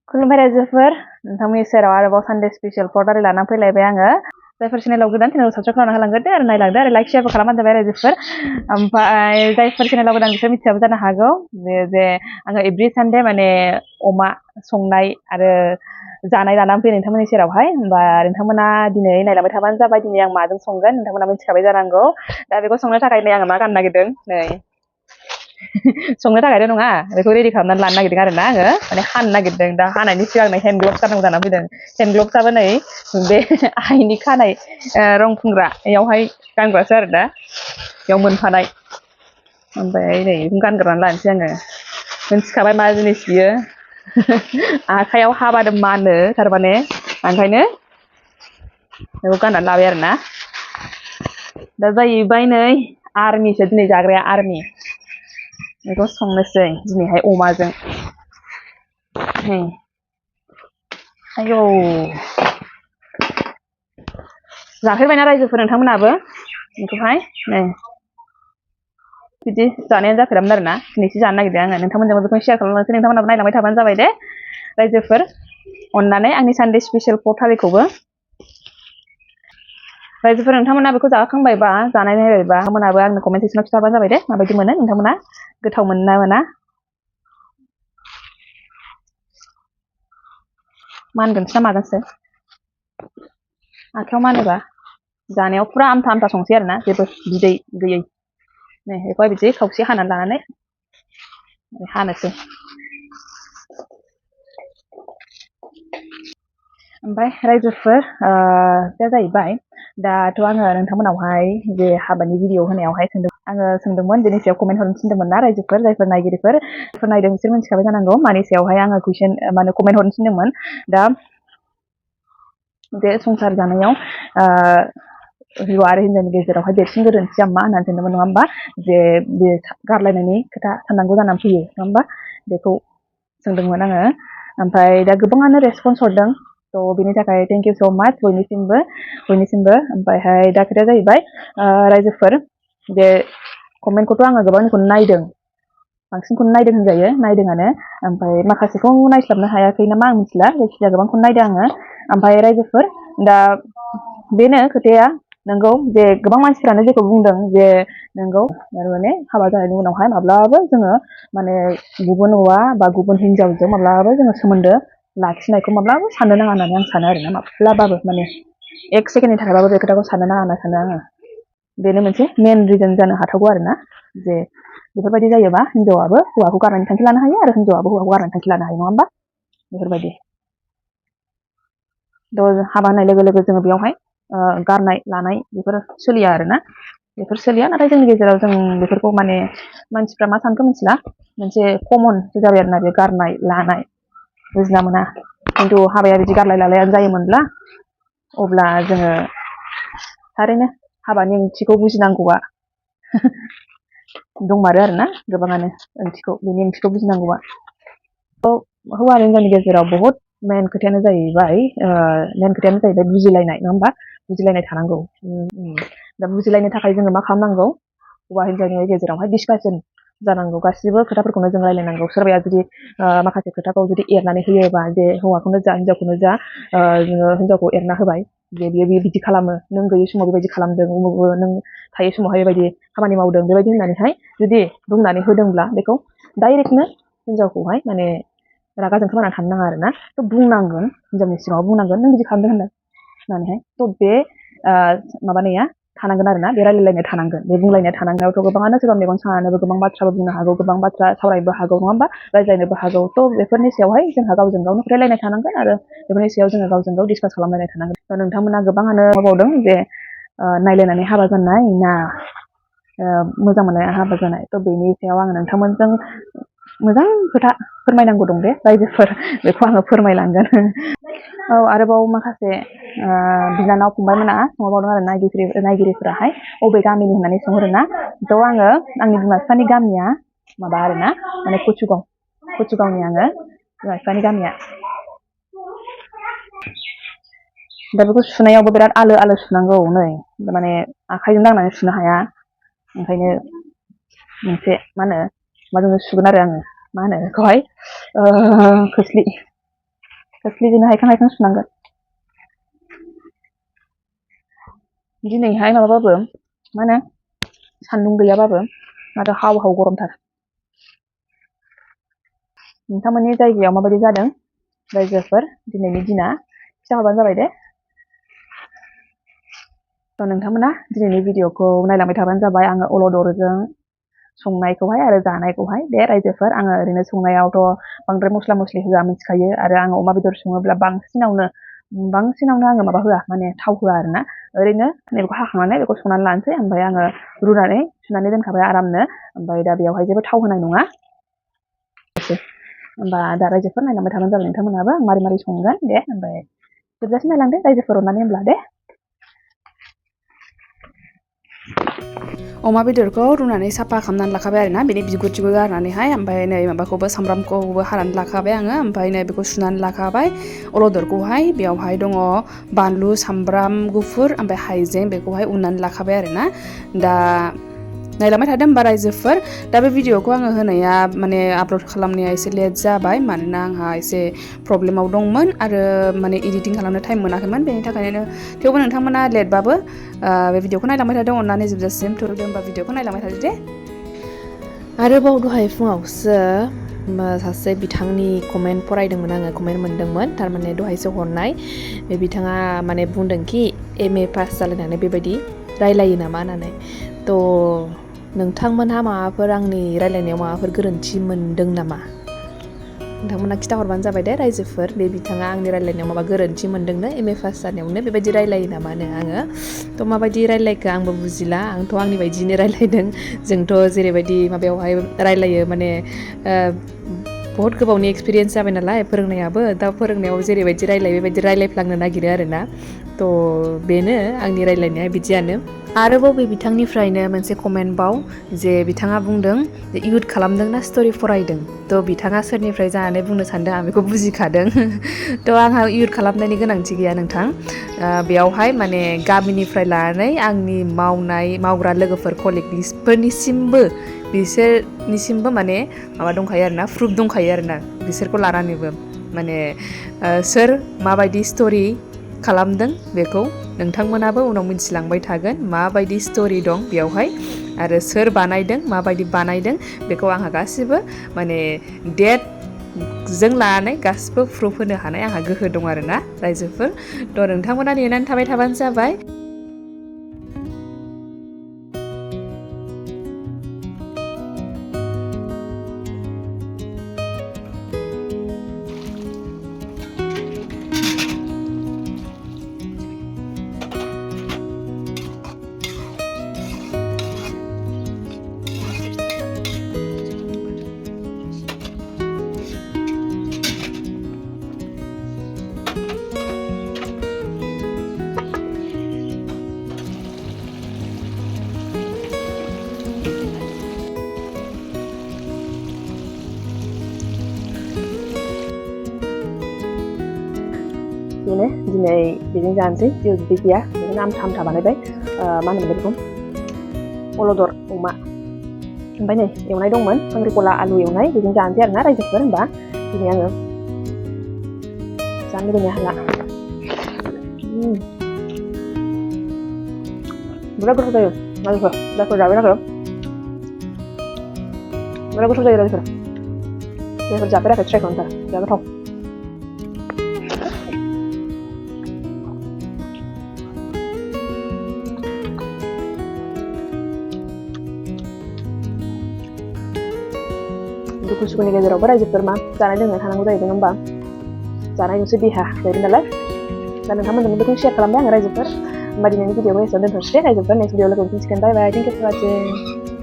खुलुमबाय रायजोफोर नोंथांमोननि सेराव आरोबाव सानडे स्पेशल फटारि लाना फैलायबाय आङो जायफोर चेनेलाव गोदान चेनेलखौ साबस्क्राइब खालामना होलांग्रोदो आरो नायलांदो आरो लाइक शेयारबो खालामबानो जाबाय रायजोफोर ओमफ्राय जायफोर चेनेलाव गोदान बिसोर मिथियाबो जानो हागौ जे आङो एभ्रि सानडे माने अमा संनाय आरो जानाय लानानै फैयो नोंथांमोननि सेरावहाय होमबा नोंथांमोना दिनै नायलांबाय थाबानो जाबाय दिनै आं माजों संगोन नोंथांमोना मिथिखाबाय जानांगौ दा बेखौ संनो थाखाय नै आङो मा गाननो नागिरदों नै संनो थाखायथ' नङा बेखौ रेडि खालामनानै लानो नागिरदों आरो ना आङो माने हानो नागिरदों दा हानायनि सिगांनो हेन्द ग्लभ्स गाननांगौ जानानै फैदों हेन्द ग्लभ्सआबो नै बे आइनि खानाय रं फुनग्रायावहाय गानग्रासो आरो दा बेयाव मोनफानाय ओमफ्राय नै बेखौ गानग्रोनानै लानोसै आङो मिन्थिखाबाय मा जिनिस बियो आखाइयाव हाबानो मानो थारमाने ओंखायनो बेखौ गाननानै लाबाय आरो ना दा जाहैबाय नै आर्मिसो दिनै जाग्राया आर्मि बेखौ संनोसै दिनैहाय अमाजों आयौ जाफेरबायना रायजोफोर नोंथांमोनाबो बेखौहाय नै बिदि जानायानो जाफेरामोन आरोना दिनैसो जानो नागिरदों आङो नोंथांमोनजोंबो बेखौ शेयार खालामनोसै नोंथांमोनाबो नायलांबाय थाबानो जाबाय दे रायजोफोर अननानै आंनि सानडे स्पेशल फटारिखौबो रायजोफोर नोंथांमोना बेखौ जाखांबायबा जानाय नायबायबा नोंथांमोनाबो आंनो कमेन्ट सेक्सनाव खिथाबानो जाबाय दे माबायदि मोनो नोंथांमोना गोथाव मोनो ना मोना मानगोनसो ना मागोनसो आखाइयाव मानोबा जानायाव फुरा आमथा आमथा संसै आरो ना जेबो बिदै गैयै नै बेखौहाय बिदि खावसे हानानै लानानै हानोसै ओमफ्राय रायजोफोर दा जाहैबाय दाथ' आङो नोंथांमोनावहाय जे हाबानि भिडिअ होनायावहाय सोंदोंमोन बेनि सायाव कमेन्ट हरनो थिनदोंमोन ना रायजोफोर जायफोर नायगिरिफोर नायदों बिसोर मिथिखाबाय जानांगौ मानि सायावहाय आङो कुइसन माने कमेन्ट हरनो थिनदोंमोन दा बे संसार जानायाव हौवा आरो हिन्जावनि गेजेरावहाय देरसिन गोरोन्थिया मा होननानै सोंदोंमोन नङा होमबा जे बे गारलायनायनि खोथा साननांगौ जानानै फैयो नङा होमबा बेखौ सोंदोंमोन आङो ओमफ्राय दा गोबाङानो रेसपन्स हरदों थ' बेनि थाखाय थेंक इउ स' माच बयनिसिमबो ओमफ्रायहाय दा खोथाया जाहैबाय रायजोफोर बे कमेन्टखौथ' आङो गोबांखौनो नायदों बांसिनखौनो नायदों होनजायो नायदोंआनो ओमफ्राय माखासेखौ नायस्लाबनो हायाखै नामा आं मिथिला जायखिजाया गोबांखौनो नायदों आङो ओमफ्राय रायजोफोर दा बेनो खोथाया नोंगौ जे गोबां मानसिफ्रानो जेखौ बुंदों जे नोंगौ माने हाबा जानायनि उनावहाय माब्लाबाबो जोङो माने गुबुन हौवा बा गुबुन हिन्जावजों माब्लाबाबो जोङो सोमोन्दो लाखिनायखौ माब्लाबाबो साननो नाङा होननानै आं सानो आरोना माब्लाबाबो माने एक सेकेन्डनि थाखायबाबो बे खोथाखौ साननो नाङा होनना सानो आङो बेनो मोनसे मेन रिजन जानो हाथावगौ आरोना जे बेफोरबायदि जायोबा हिन्जावाबो हौवाखौ गारनायनि थांखि लानो हायो आरो हिन्जावाबो हौवाखौ गारनायनि थांखि लानो हायो नङा होमबा बेफोरबायदि हाबा होनाय लोगो लोगो जोङो बेयावहाय गारनाय लानाय बेफोर सोलिया आरोना बेफोर सोलिया नाथाय जोंनि गेजेराव जों बेफोरखौ माने मानसिफ्रा मा सानखो मिथिला मोनसे कमन जाबाय आरोना बे गारनाय लानाय बुजिना मोना खिन्थु हाबाया बिदि गारलाय लालायानो जायोमोनब्ला अब्ला जोङो थारैनो हाबानि ओंथिखौ बुजिनांगौआ दंमारो आरोना गोबाङानो बेनि ओंथिखौ बुजिनांगौआ हौवा आरो हिन्जावनि गेजेराव बहुद मेन खोथायानो जाहैबाय बुजिलायनाय नङा होमबा बुजिलायनाय थानांगौ दा बुजिलायनो थाखाय जोङो मा खालामनांगौ हौवा हिन्जावनि गेजेरावहाय डिसकासन जानांगौ गासिबो खोथाफोरखौनो जों रायलायनांगौ सोरबाया जुदि माखासे खोथाखौ जुदि एरनानै होयोबा जे हौवाखौनो जा हिन्जावखौनो जा जोङो हिन्जावखौ एरना होबाय जे बियो बिदि खालामो नों गैयै समाव बेबायदि खालामदों नों थायै समावहाय बेबायदि खामानि मावदों बेबायदि होननानैहाय जुदि बुंनानै होदोंब्ला बेखौ डाइरेक्टनो हिन्जावखौहाय माने रागा जोंखोमाना थानो नाङा आरोना थ' बुंनांगोन हिन्जावनि सिगाङाव बुंनांगोन नों बिदि खालामदों होननानैहाय थ' बे माबानाया थानांगोन आरोना बे रायलायलायनाय थानांगोन बे बुंलायनाया थानांगौथ' गोबाङानो सोरबा मेगन सानानैबो गोबां बाथ्राबो बुंनो हागौ गोबां बाथ्रा सावरायनोबो हागौ नङा होमबा रायज्लायनोबो हागौ थ' बेफोरनि सायावहाय जोंहा गावजों गावनो रायलायनाय थानांगोन आरो बेफोरनि सायाव जोङो गावजों गाव डिसकास खालामलायनाय थानांगोन थ' नोंथांमोना गोबाङानो मावबावदों जे नायलायनानै हाबा जानाय ना मोजां मोननाय हाबा जानाय थ' बेनि सायाव आङो नोंथांमोनजों मोजां खोथा फोरमायनांगौ दं दे रायजोफोर बेखौ आङो फोरमायलांगोन औ आरोबाव माखासे बिनानाव फंबायमोना सोंहरबावदों आरो नायगिरिफोराहाय अबे गामिनि होननानै सोंहरोना थ' आङो आंनि बिमा बिफानि गामिया माबा आरोना माने कुचुगावनि आङो बिमा बिफानि गामिया दा बेखौ सुनायावबो बिराद आलो आलो सुनांगौ नै माने आखाइजों दांनानै सुनो हाया ओंखायनो मोनसे मा होनो माजों सुगोन आरो आङो मा होनो बेखौहाय खोस्लि खोस्लिजोंनो हायखां सुनांगोन दिनैहाय माबाबाबो मा होनो सान्दुं गैयाबाबो माथो हाव गरमथार नोंथांमोननि जायगायाव माबायदि जादों रायजोफोर दिनैनि दिना खिथाहरबानो जाबाय दे नोंथांमोना दिनैनि भिडिअखौ नायलांबाय थाबानो जाबाय आङो अलदरजों संनायखौहाय आरो जानायखौहाय दे रायजोफोर आङो ओरैनो संनायावथ' बांद्राय मस्ला मस्लि होआ मिथिखायो आरो आङो अमा बेदर सङोब्ला बांसिनावनो आङो माबा होआ माने थाव होआ आरोना ओरैनो बेखौ हाखांनानै बेखौ संनानै लानोसै ओमफ्राय आङो रुनानै सुनानै दोनखाबाय आरामनो ओमफ्राय दा बेयावहाय जेबो थाव होनाय नङा होमबा दा रायजोफोर नायलांबाय थाबानो जाबाय नोंथांमोनाबो मारै संगोन दे ओमफ्राय जोबजासिम नायलांदो रायजोफोर अननानै होमब्ला दे अमा बेदरखौ रुनानै साफा खालामनानै लाखाबाय आरोना बेनि बिगुर गारनानैहाय ओमफ्राय नै माबाखौबो सामब्रामखौबो हानानै लाखाबाय आङो ओमफ्राय नै बेखौ सुनानै लाखाबाय अलदरखौहाय बेयावहाय दङ बानलु सामब्राम गुफुर ओमफ्राय हाइजें बेखौहाय उननानै लाखाबाय आरोना दा नायलांबाय थादों होमबा रायजोफोर दा बे भिडिअखौ आङो होनाया माने आपल'ड खालामनाया एसे लेट जाबाय मानोना आंहा एसे प्रब्लेमाव दंमोन आरो माने एडिटिं खालामनो टाइम मोनाखैमोन बेनि थाखायनो थेवबो नोंथांमोना लेटबाबो बे भिडिअखौ नायलांबाय थादों अननानै जोबजासिम थुरदो होमबा भिडिअखौ नायलांबाय थादो दे आरोबाव दहाय फुङावसो सासे बिथांनि कमेन्ट फरायदोंमोन आङो कमेन्ट मोनदोंमोन थारमाने दहायसो हरनाय बे बिथाङा माने बुंदोंखि MA पास जालायनानै बेबायदि रायलायो नामा होननानै थ' नोंथांमोनहा माबाफोर आंनि रायलायनायाव माबाफोर गोरोन्थि मोनदों नामा नोंथांमोना खिथाहरबानो जाबाय दे रायजोफोर बे बिथाङा आंनि रायलायनायाव माबा गोरोन्थि मोनदोंनो MA पास जानायावनो बेबायदि रायलायो नामानो आङो थ' माबायदि रायलायखो आंबो बुजिला आंथ' आंनि बायदिनो रायलायदों जोंथ' जेरैबायदि माबायावहाय रायलायो माने बहुत गोबावनि एक्सपिरियेन्स जाबाय नालाय फोरोंनायाबो दा फोरोंनायाव जेरैबायदि रायलायो बेबायदि रायलायफ्लांनो नागिरो आरोना थ' बेनो आंनि रायलायनाया बिदियानो आरोबाव बे बिथांनिफ्रायनो मोनसे कमेन्ट बाव जे बिथाङा बुंदों जे इउथ खालामदोंना स्ट'रि फरायदों थ' बिथाङा सोरनिफ्राय जानानै बुंनो सानदों आं बेखौ बुजिखादों थ' आंहा इउथ खालामनायनि गोनांथि गैया नोंथां बेयावहाय माने गामिनिफ्राय लानानै आंनि मावग्रा लोगोफोर कलिगफोरनिसिमबो बिसोरनिसिमबो माने माबा दंखायो आरोना प्रुफ दंखायो आरोना बिसोरखौ लानानैबो माने सोर माबायदि स्ट'रि खालामदों बेखौ नोंथांमोनाबो उनाव मिथिलांबाय थागोन माबायदि स्ट'रि दं बेयावहाय आरो सोर बानायदों माबायदि बानायदों बेखौ आंहा गासिबो माने डेटजों लानानै गासिबो प्रुफ होनो हानाय आंहा गोहो दं आरोना रायजोफोर थ' नोंथांमोना नेनानै थाबाय थाबानो जाबाय बेनो दिनै बेजों जानोसै जेबो बिदि गैया बेजोंनो आमथा बानायबाय मा होनोमोन बेखौ अलदर अमा ओमफ्राय नै एवनाय दंमोन खांख्रिखला आलु एवनाय बेजों जानोसै आरोना रायजोफोर होनबा दिनै आङो जानो लुबैनो हाला बिराद गोथाव जायो रायजोफोर जायफोर जाबाय थागोन बिराद गोथाव जायो रायजोफोर जायफोर जाफेराखै ट्राइ खालामथार बिराद गोथाव दुखु सुखुनि गेजेरावबो रायजोफोर मा जानाय लोंनाय थानांगौ जाहैदों होमबा जानायजोंसो देहा जाहैदों नालाय दा नोंथांमोनजोंबो बेखौ शेयार खालामबाय आङो रायजोफोर होमबा दिनैनि भिडिअखौ एसेयावनो दोनथ'नोसै रायजोफोर नेक्स्ट भिडिअ लोगो मोनफिनसिगोन बाय बाय थेंक इउ फर वाचिं